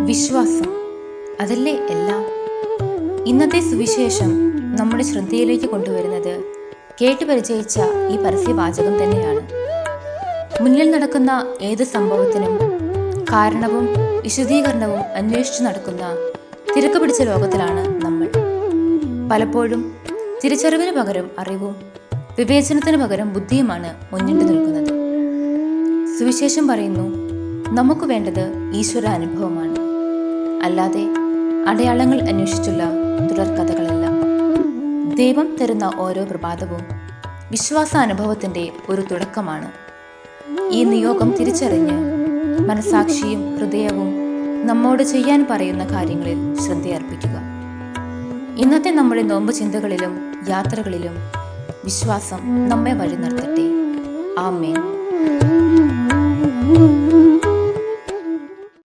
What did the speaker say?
വിശ്വാസം, അതല്ലേ എല്ലാം. ഇന്നത്തെ സുവിശേഷം നമ്മുടെ ശ്രദ്ധയിലേക്ക് കൊണ്ടുവരുന്നത് കേട്ടു പരിചയിച്ച ഈ പരസ്യവാചകം തന്നെയാണ്. മുന്നിൽ നടക്കുന്ന ഏത് സംഭവത്തിനും കാരണവും വിശദീകരണവും അന്വേഷിച്ചു നടക്കുന്ന തിരക്ക് പിടിച്ച ലോകത്തിലാണ് നമ്മൾ. പലപ്പോഴും തിരിച്ചറിവിന് പകരം അറിവും വിവേചനത്തിന് പകരം ബുദ്ധിയുമാണ് മുന്നിട്ട് നിൽക്കുന്നത്. സുവിശേഷം പറയുന്നു, നമുക്ക് വേണ്ടത് ഈശ്വര അനുഭവമാണ്, അല്ലാതെ അടയാളങ്ങൾ അന്വേഷിച്ചുള്ള തുടർക്കഥകളല്ല. ദൈവം തരുന്ന ഓരോ പ്രഭാതവും വിശ്വാസാനുഭവത്തിൻ്റെ ഒരു തുടക്കമാണ്. ഈ നിയോഗം തിരിച്ചറിഞ്ഞ് മനസാക്ഷിയും ഹൃദയവും നമ്മോട് ചെയ്യാൻ പറയുന്ന കാര്യങ്ങളിൽ ശ്രദ്ധയർപ്പിക്കുക. ഇന്നത്തെ നമ്മുടെ നോമ്പ് ചിന്തകളിലും യാത്രകളിലും വിശ്വാസം നമ്മെ വഴി നടത്തട്ടെ. ആമേൻ.